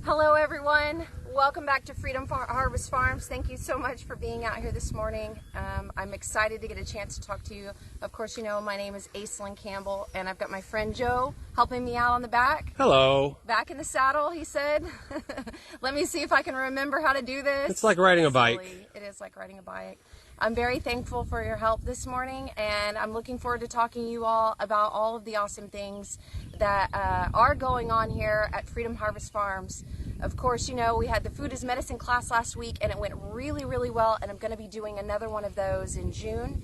Hello everyone, welcome back to Freedom Harvest Farms. Thank you so much for being out here this morning. I'm excited to get a chance to talk to you. Of course, you know my name is Aislinn Campbell and I've got my friend Joe helping me out on the back. Hello. Back in the saddle, he said. Let me see if I can remember how to do this. It's like riding a bike. It is like riding a bike. I'm very thankful for your help this morning, and I'm looking forward to talking to you all about all of the awesome things that are going on here at Freedom Harvest Farms. Of course, you know, we had the Food is Medicine class last week, and it went really, really well, and I'm going to be doing another one of those in June.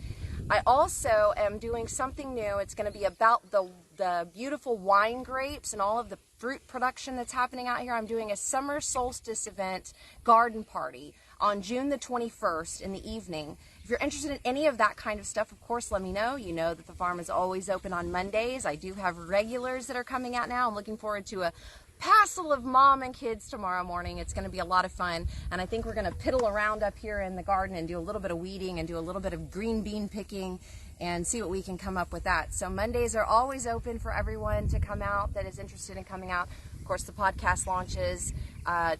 I also am doing something new. It's going to be about the beautiful wine grapes and all of the fruit production that's happening out here. I'm doing a summer solstice event garden party on June the 21st in the evening. If you're interested in any of that kind of stuff, of course, let me know. You know that the farm is always open on Mondays. I do have regulars that are coming out now. I'm looking forward to a passel of mom and kids tomorrow morning. It's going to be a lot of fun, and I think we're going to piddle around up here in the garden and do a little bit of weeding and do a little bit of green bean picking and see what we can come up with that. So Mondays are always open for everyone to come out that is interested in coming out. Of course, the podcast launches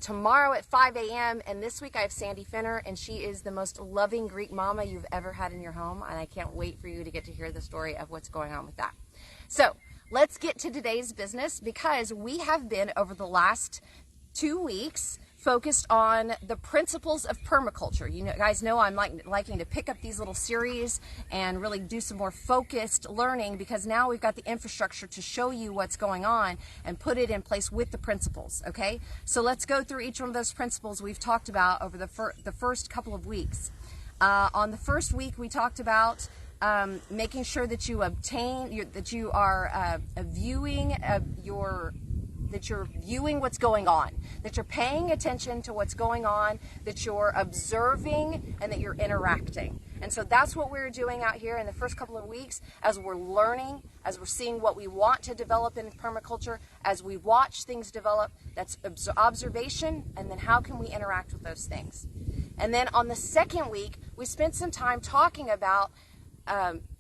tomorrow at 5 a.m. and this week I have Sandy Finner, and she is the most loving Greek mama you've ever had in your home, and I can't wait for you to get to hear the story of what's going on with that. So let's get to today's business, because we have been over the last 2 weeks focused on the principles of permaculture. You guys know I'm liking to pick up these little series and really do some more focused learning, because now we've got the infrastructure to show you what's going on and put it in place with the principles, okay? So let's go through each one of those principles we've talked about over the first couple of weeks. On the first week, we talked about making sure that you that you're viewing what's going on, that you're paying attention to what's going on, that you're observing, and that you're interacting. And so that's what we're doing out here in the first couple of weeks as we're learning, as we're seeing what we want to develop in permaculture, as we watch things develop. That's observation, and then how can we interact with those things. And then on the second week, we spent some time talking about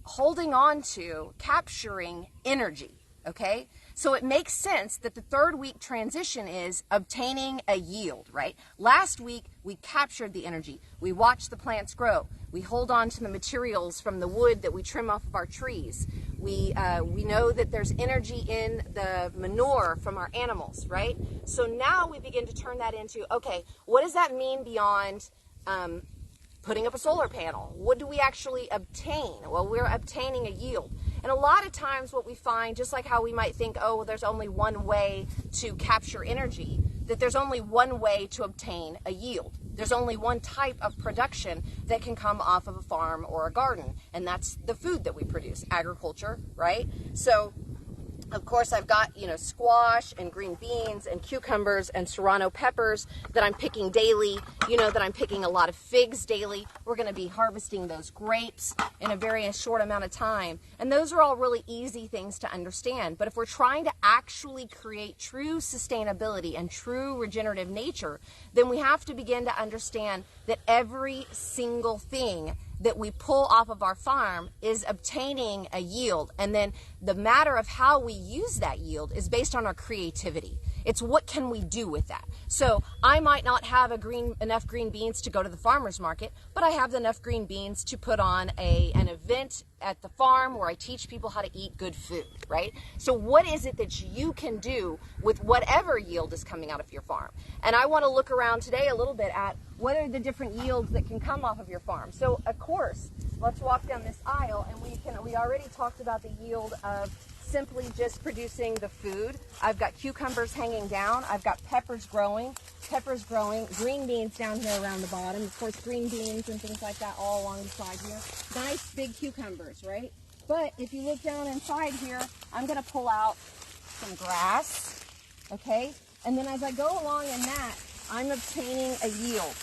holding on to capturing energy, okay? So it makes sense that the third week transition is obtaining a yield, right? Last week, we captured the energy. We watched the plants grow. We hold on to the materials from the wood that we trim off of our trees. We know that there's energy in the manure from our animals, right? So now we begin to turn that into, okay, what does that mean beyond putting up a solar panel? What do we actually obtain? Well, we're obtaining a yield. And a lot of times what we find, just like how we might think, oh, well, there's only one way to capture energy, that there's only one way to obtain a yield. There's only one type of production that can come off of a farm or a garden, and that's the food that we produce, agriculture, right? So of course, I've got, squash and green beans and cucumbers and serrano peppers that I'm picking daily. You know that I'm picking a lot of figs daily. We're going to be harvesting those grapes in a very short amount of time. And those are all really easy things to understand. But if we're trying to actually create true sustainability and true regenerative nature, then we have to begin to understand that every single thing that we pull off of our farm is obtaining a yield. And then the matter of how we use that yield is based on our creativity. It's what can we do with that. So I might not have enough green beans to go to the farmer's market, but I have enough green beans to put on an event at the farm where I teach people how to eat good food, right? So what is it that you can do with whatever yield is coming out of your farm? And I want to look around today a little bit at what are the different yields that can come off of your farm. So of course, let's walk down this aisle, and we already talked about the yield of simply just producing the food. I've got cucumbers hanging down. I've got peppers growing, green beans down here around the bottom. Of course, green beans and things like that all along the side here. Nice big cucumbers, right? But if you look down inside here, I'm going to pull out some grass, okay? And then as I go along in that, I'm obtaining a yield.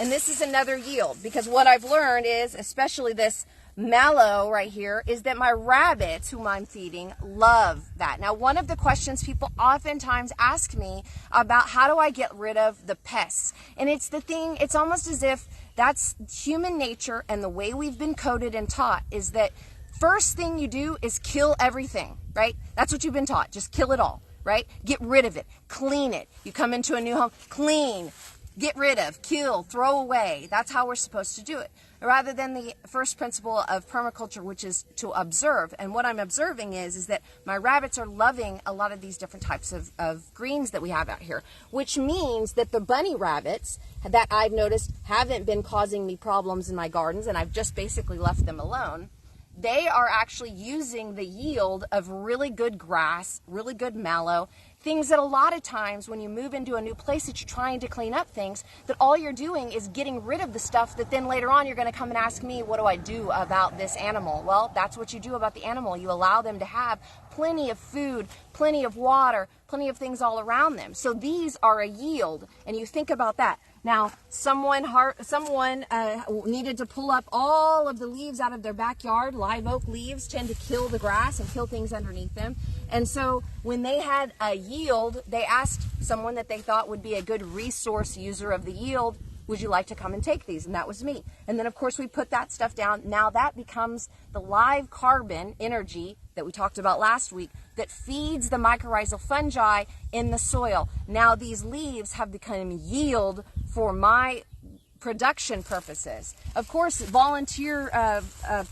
And this is another yield, because what I've learned is, especially this mallow right here, is that my rabbits, whom I'm feeding, love that. Now, one of the questions people oftentimes ask me about, how do I get rid of the pests? And it's almost as if that's human nature, and the way we've been coded and taught is that first thing you do is kill everything, right? That's what you've been taught, just kill it all. right? Get rid of it, clean it. You come into a new home, clean, get rid of, kill, throw away. That's how we're supposed to do it. Rather than the first principle of permaculture, which is to observe. And what I'm observing is that my rabbits are loving a lot of these different types of greens that we have out here, which means that the bunny rabbits that I've noticed haven't been causing me problems in my gardens, and I've just basically left them alone. They are actually using the yield of really good grass, really good mallow, things that a lot of times when you move into a new place that you're trying to clean up things, that all you're doing is getting rid of the stuff that then later on you're going to come and ask me, what do I do about this animal? Well, that's what you do about the animal. You allow them to have plenty of food, plenty of water, plenty of things all around them. So these are a yield, and you think about that. Now, someone needed to pull up all of the leaves out of their backyard. Live oak leaves tend to kill the grass and kill things underneath them. And so when they had a yield, they asked someone that they thought would be a good resource user of the yield, would you like to come and take these? And that was me. And then, of course, we put that stuff down. Now that becomes the live carbon energy that we talked about last week that feeds the mycorrhizal fungi in the soil. Now these leaves have become yield for my production purposes. Of course, volunteer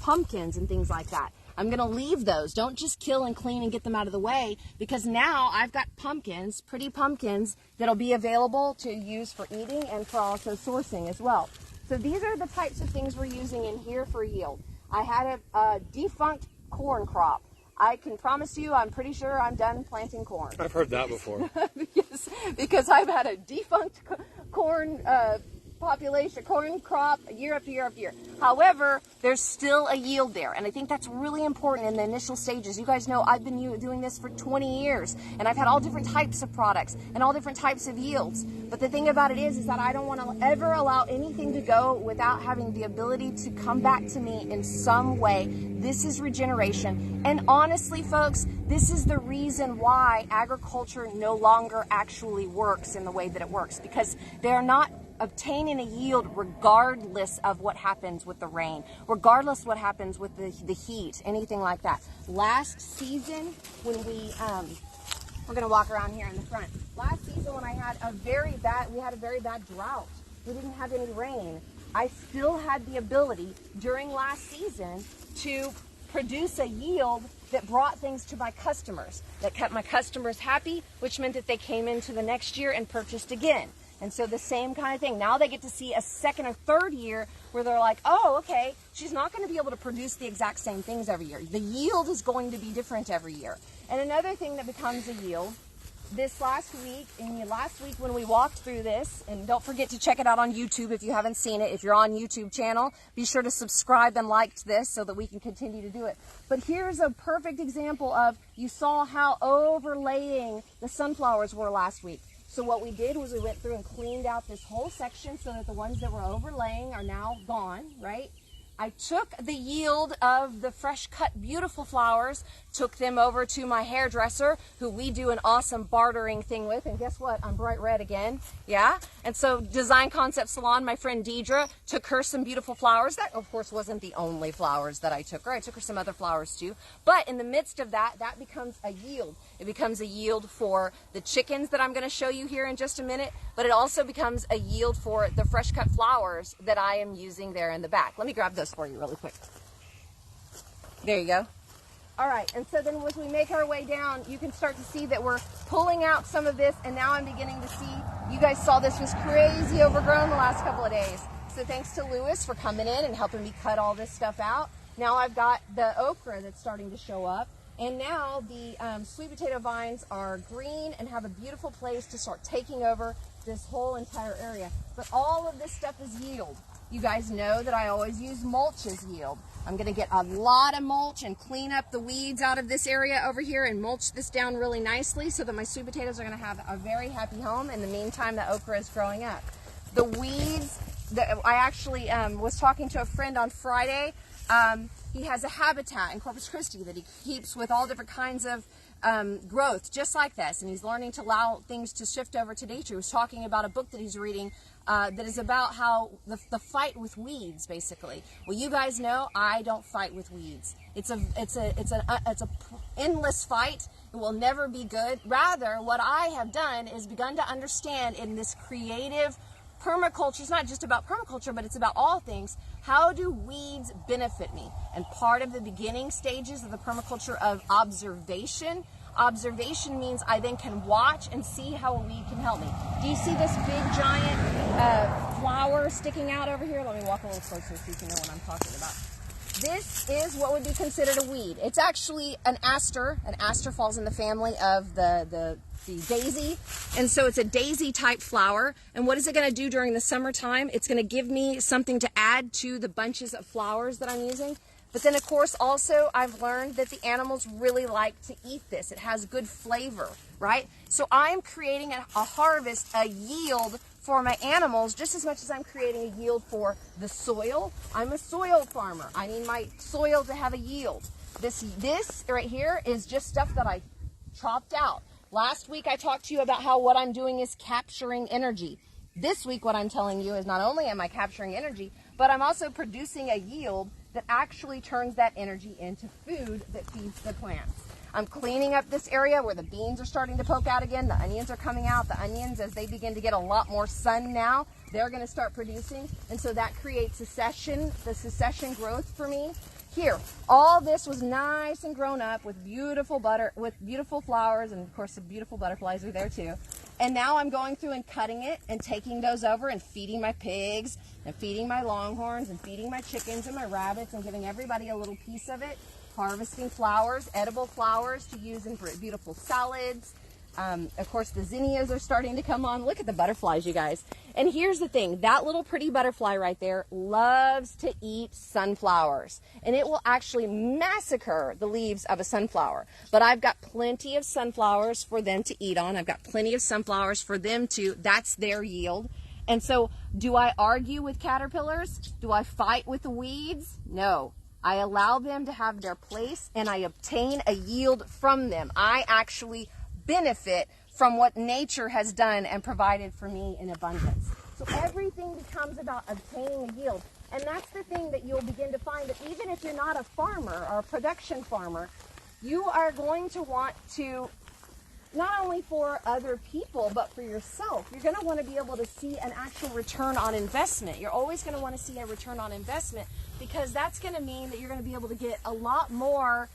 pumpkins and things like that. I'm going to leave those. Don't just kill and clean and get them out of the way, because now I've got pumpkins, pretty pumpkins, that'll be available to use for eating and for also sourcing as well. So these are the types of things we're using in here for yield. I had a defunct corn crop. I can promise you, I'm pretty sure I'm done planting corn. I've heard that before. because I've had a defunct corn population, corn crop year after year after year. However, there's still a yield there, and I think that's really important in the initial stages. You guys know I've been doing this for 20 years, and I've had all different types of products and all different types of yields. But the thing about it is that I don't want to ever allow anything to go without having the ability to come back to me in some way. This is regeneration, and honestly, folks, this is the reason why agriculture no longer actually works in the way that it works, because they're not obtaining a yield regardless of what happens with the rain, regardless of what happens with the heat, anything like that. Last season, when we're going to walk around here in the front. Last season when we had a very bad drought. We didn't have any rain. I still had the ability during last season to produce a yield that brought things to my customers, that kept my customers happy, which meant that they came into the next year and purchased again. And so the same kind of thing. Now they get to see a second or third year where they're like, oh, okay, she's not going to be able to produce the exact same things every year. The yield is going to be different every year. And another thing that becomes a yield, last week when we walked through this, and don't forget to check it out on YouTube if you haven't seen it. If you're on YouTube channel, be sure to subscribe and like this so that we can continue to do it. But here's a perfect example of, you saw how overlaying the sunflowers were last week. So what we did was we went through and cleaned out this whole section so that the ones that were overlaying are now gone, right? I took the yield of the fresh cut beautiful flowers, took them over to my hairdresser, who we do an awesome bartering thing with, and guess what? I'm bright red again, yeah? And so Design Concept Salon, my friend Deidre, took her some beautiful flowers. That, of course, wasn't the only flowers that I took her. I took her some other flowers too. But in the midst of that, that becomes a yield. It becomes a yield for the chickens that I'm going to show you here in just a minute, but it also becomes a yield for the fresh cut flowers that I am using there in the back. Let me grab those for you really quick. There you go. All right, and so then as we make our way down, you can start to see that we're pulling out some of this, and now I'm beginning to see, you guys saw this was crazy overgrown the last couple of days. So thanks to Lewis for coming in and helping me cut all this stuff out. Now I've got the okra that's starting to show up, and now the sweet potato vines are green and have a beautiful place to start taking over this whole entire area. But all of this stuff is yield. You guys know that I always use mulch as yield. I'm going to get a lot of mulch and clean up the weeds out of this area over here and mulch this down really nicely so that my sweet potatoes are going to have a very happy home. In the meantime, the okra is growing up. The weeds, I actually was talking to a friend on Friday. He has a habitat in Corpus Christi that he keeps with all different kinds of growth, just like this, and he's learning to allow things to shift over to nature. He was talking about a book that he's reading that is about how the fight with weeds, basically. Well, you guys know I don't fight with weeds. It's an endless fight, It will never be good. Rather, what I have done is begun to understand in this creative permaculture, it's not just about permaculture, but it's about all things. How do weeds benefit me? And part of the beginning stages of the permaculture of observation. Observation means I then can watch and see how a weed can help me. Do you see this big giant flower sticking out over here? Let me walk a little closer so you can know what I'm talking about. This is what would be considered a weed. It's actually an aster. An aster falls in the family of the daisy. And so it's a daisy type flower. And what is it going to do during the summertime? It's going to give me something to add to the bunches of flowers that I'm using. But then of course also I've learned that the animals really like to eat this. It has good flavor, right? So I'm creating a harvest, a yield for my animals just as much as I'm creating a yield for the soil. I'm a soil farmer. I need my soil to have a yield. This right here is just stuff that I chopped out. Last week I talked to you about how what I'm doing is capturing energy. This week what I'm telling you is not only am I capturing energy, but I'm also producing a yield that actually turns that energy into food that feeds the plants. I'm cleaning up this area where the beans are starting to poke out again. The onions are coming out. The onions, as they begin to get a lot more sun now, they're going to start producing. And so that creates the succession growth for me. Here, all this was nice and grown up with beautiful beautiful flowers, and of course the beautiful butterflies are there too. And now I'm going through and cutting it and taking those over and feeding my pigs and feeding my longhorns and feeding my chickens and my rabbits and giving everybody a little piece of it. Harvesting flowers, edible flowers to use in beautiful salads. Of course, the zinnias are starting to come on. Look at the butterflies, you guys. And here's the thing. That little pretty butterfly right there loves to eat sunflowers. And it will actually massacre the leaves of a sunflower. But I've got plenty of sunflowers for them to eat on. I've got plenty of sunflowers for them to, that's their yield. And so, do I argue with caterpillars? Do I fight with the weeds? No. I allow them to have their place and I obtain a yield from them. I actually benefit from what nature has done and provided for me in abundance. So everything becomes about obtaining a yield. And that's the thing that you'll begin to find, that even if you're not a farmer or a production farmer, you are going to want to, not only for other people, but for yourself. You're going to want to be able to see an actual return on investment. You're always going to want to see a return on investment, because that's going to mean that you're going to be able to get a lot more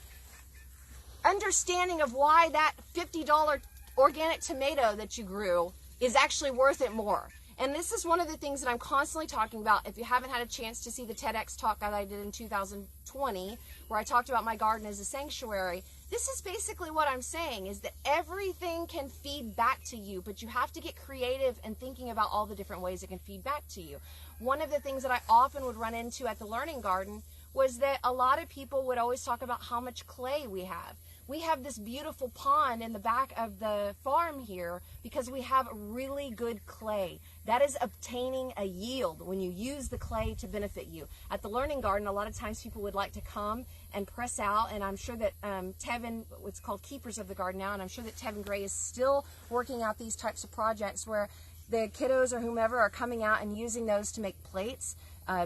understanding of why that $50 organic tomato that you grew is actually worth it more. And this is one of the things that I'm constantly talking about. If you haven't had a chance to see the TEDx talk that I did in 2020, where I talked about my garden as a sanctuary, this is basically what I'm saying, is that everything can feed back to you, but you have to get creative and thinking about all the different ways it can feed back to you. One of the things that I often would run into at the Learning Garden was that a lot of people would always talk about how much clay we have. We have this beautiful pond in the back of the farm here because we have really good clay. That is obtaining a yield when you use the clay to benefit you. At the Learning Garden, a lot of times people would like to come and press out, and I'm sure that Tevin, what's called Keepers of the Garden now, and I'm sure that Tevin Gray is still working out these types of projects where the kiddos or whomever are coming out and using those to make plates,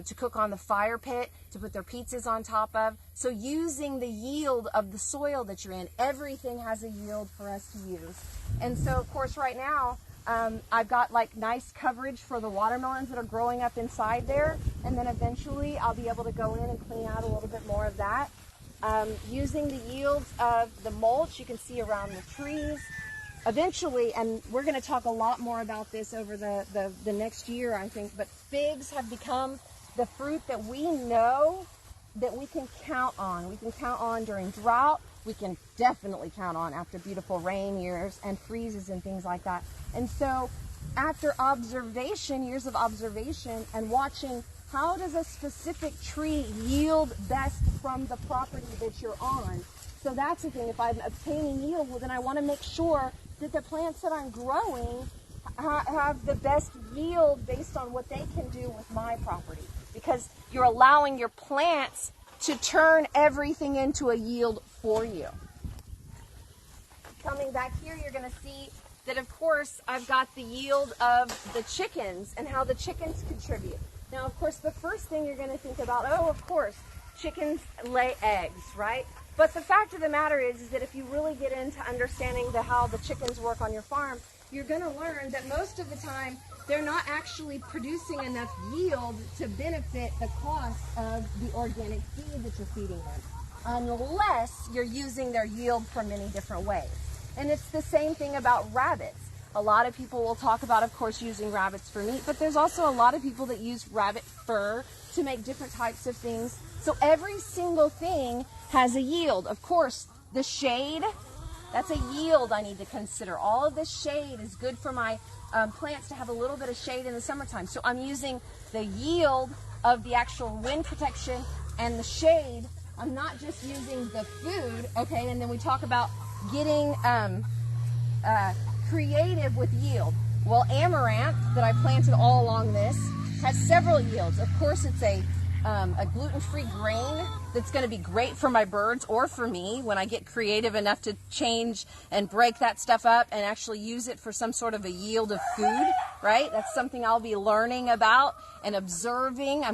to cook on the fire pit, to put their pizzas on top of. So using the yield of the soil that you're in, everything has a yield for us to use. And so, of course, right now, I've got like nice coverage for the watermelons that are growing up inside there. And then eventually I'll be able to go in and clean out a little bit more of that. Using the yields of the mulch you can see around the trees. Eventually, and we're going to talk a lot more about this over the next year, I think, but figs have become the fruit that we know that we can count on. We can count on during drought. We can definitely count on after beautiful rain years and freezes and things like that. And so after observation, years of observation and watching how does a specific tree yield best from the property that you're on. So that's the thing. If I'm obtaining yield, well, then I want to make sure that the plants that I'm growing have the best yield based on what they can do with my property. Because you're allowing your plants to turn everything into a yield for you. Coming back here, you're going to see that, of course, I've got the yield of the chickens and how the chickens contribute. Now, of course, the first thing you're going to think about, oh, of course, chickens lay eggs, right? But the fact of the matter is that if you really get into understanding how the chickens work on your farm, you're going to learn that most of the time they're not actually producing enough yield to benefit the cost of the organic feed that you're feeding them, unless you're using their yield for many different ways. And it's the same thing about rabbits. A lot of people will talk about, of course, using rabbits for meat, but there's also a lot of people that use rabbit fur to make different types of things. So every single thing has a yield. Of course, the shade, that's a yield I need to consider. All of this shade is good for my plants to have a little bit of shade in the summertime. So I'm using the yield of the actual wind protection and the shade. I'm not just using the food, okay? And then we talk about getting creative with yield. Well, amaranth that I planted all along this has several yields. Of course, it's a gluten-free grain that's going to be great for my birds or for me when I get creative enough to change and break that stuff up and actually use it for some sort of a yield of food, right? That's something I'll be learning about and observing.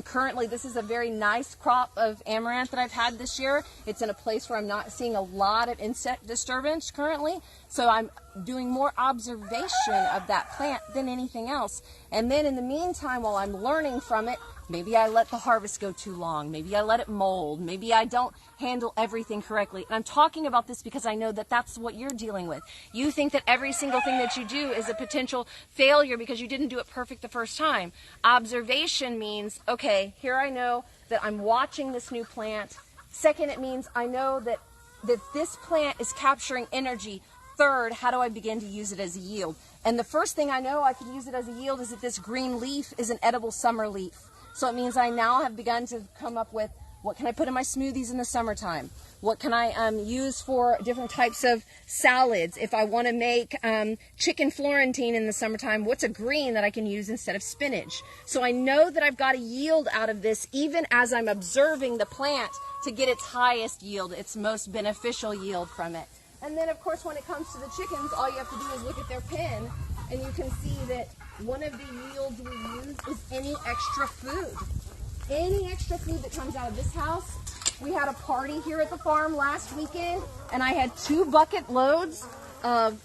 This is a very nice crop of amaranth that I've had this year. It's in a place where I'm not seeing a lot of insect disturbance currently, so I'm doing more observation of that plant than anything else. And then in the meantime, while I'm learning from it, maybe I let the harvest go too long. Maybe I let it mold. Maybe I don't handle everything correctly. And I'm talking about this because I know that that's what you're dealing with. You think that every single thing that you do is a potential failure because you didn't do it perfect the first time. Observation means, okay, here I know that I'm watching this new plant. Second, it means I know that this plant is capturing energy. Third, how do I begin to use it as a yield? And the first thing I know I could use it as a yield is that this green leaf is an edible summer leaf. So it means I now have begun to come up with, what can I put in my smoothies in the summertime? What can I use for different types of salads? If I want to make chicken Florentine in the summertime, what's a green that I can use instead of spinach? So I know that I've got a yield out of this even as I'm observing the plant to get its highest yield, its most beneficial yield from it. And then, of course, when it comes to the chickens, all you have to do is look at their pen, and you can see that one of the yields we use is any extra food. Any extra food that comes out of this house. We had a party here at the farm last weekend, and I had 2 bucket loads of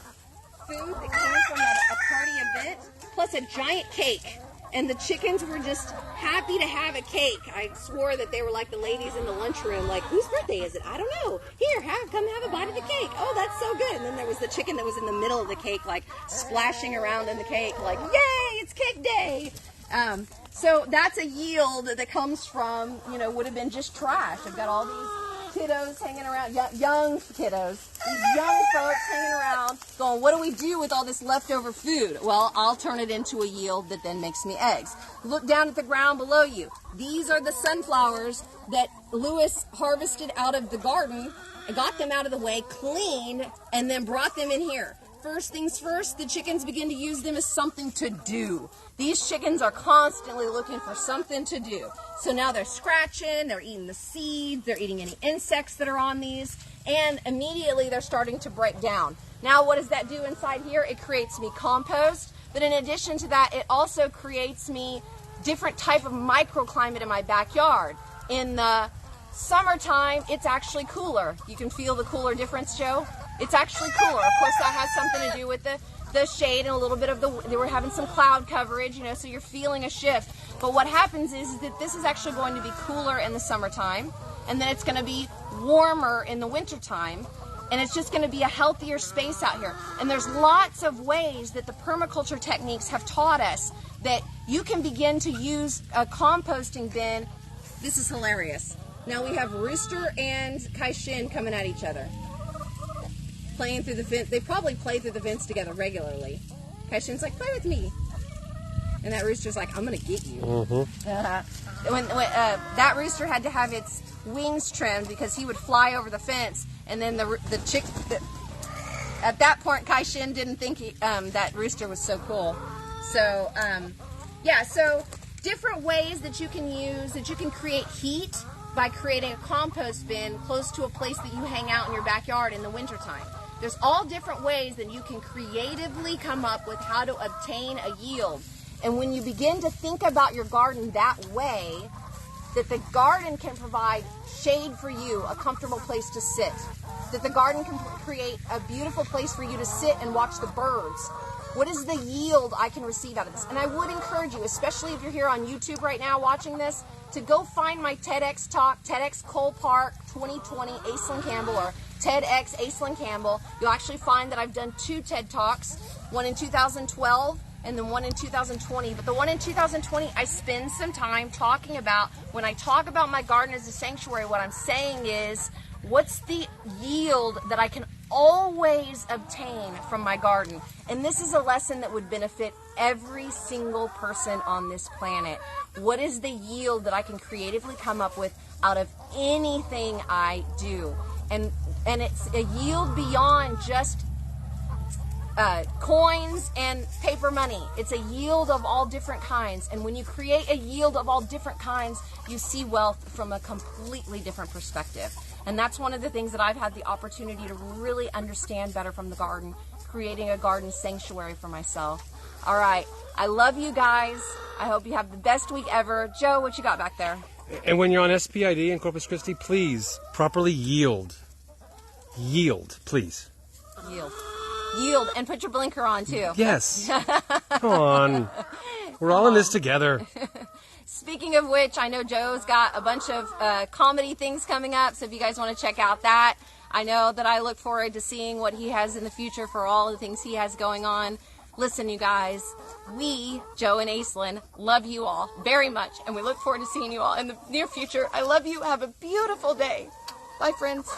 food that came from a party event, plus a giant cake. And the chickens were just happy to have a cake. I swore that they were like the ladies in the lunchroom, like, whose birthday is it? I don't know. Here, come have a bite of the cake. Oh, that's so good. And then there was the chicken that was in the middle of the cake, like splashing around in the cake, like, yay, it's cake day. So that's a yield that comes from, would have been just trash. I've got all these kiddos hanging around, young kiddos, these young folks hanging around going, what do we do with all this leftover food? Well, I'll turn it into a yield that then makes me eggs. Look down at the ground below you. These are the sunflowers that Lewis harvested out of the garden, got them out of the way, cleaned, and then brought them in here. First things first, the chickens begin to use them as something to do. These chickens are constantly looking for something to do. So now they're scratching, they're eating the seeds, they're eating any insects that are on these, and immediately they're starting to break down. Now what does that do inside here? It creates me compost, but in addition to that, it also creates me different type of microclimate in my backyard. In the summertime, it's actually cooler. You can feel the cooler difference, Joe? It's actually cooler. Of course, that has something to do with the shade and a little bit of they were having some cloud coverage, so you're feeling a shift. But what happens is that this is actually going to be cooler in the summertime, and then it's going to be warmer in the wintertime, and it's just going to be a healthier space out here. And there's lots of ways that the permaculture techniques have taught us that you can begin to use a composting bin. This is hilarious. Now we have Rooster and Kai-Shin coming at each other, playing through the fence. They probably play through the fence together regularly. Kai-Shin's like, play with me. And that rooster's like, I'm going to get you. Mm-hmm. When that rooster had to have its wings trimmed because he would fly over the fence, and then the chick, at that point, Kai-Shin didn't think that rooster was so cool. So, yeah, so different ways that you can use, that you can create heat by creating a compost bin close to a place that you hang out in your backyard in the wintertime. There's all different ways that you can creatively come up with how to obtain a yield. And when you begin to think about your garden that way, that the garden can provide shade for you, a comfortable place to sit, that the garden can create a beautiful place for you to sit and watch the birds. What is the yield I can receive out of this? And I would encourage you, especially if you're here on YouTube right now watching this, to go find my TEDx talk, TEDx Cole Park 2020, Aislinn Campbell, or TEDx Aislinn Campbell. You'll actually find that I've done 2 TED Talks, one in 2012 and then one in 2020. But the one in 2020, I spend some time talking about, when I talk about my garden as a sanctuary, what I'm saying is, what's the yield that I can always obtain from my garden? And this is a lesson that would benefit every single person on this planet. What is the yield that I can creatively come up with out of anything I do? And it's a yield beyond just coins and paper money. It's a yield of all different kinds. And when you create a yield of all different kinds, you see wealth from a completely different perspective. And that's one of the things that I've had the opportunity to really understand better from the garden, creating a garden sanctuary for myself. All right. I love you guys. I hope you have the best week ever. Joe, what you got back there? And when you're on SPID in Corpus Christi, please properly yield. Yield, please. Yield. Yield, and put your blinker on too. Yes. Come on. We're all in this together. Speaking of which, I know Joe's got a bunch of comedy things coming up, so if you guys want to check out that, I know that I look forward to seeing what he has in the future for all the things he has going on. Listen, you guys, we, Joe and Aislinn, love you all very much, and we look forward to seeing you all in the near future. I love you. Have a beautiful day. Bye, friends.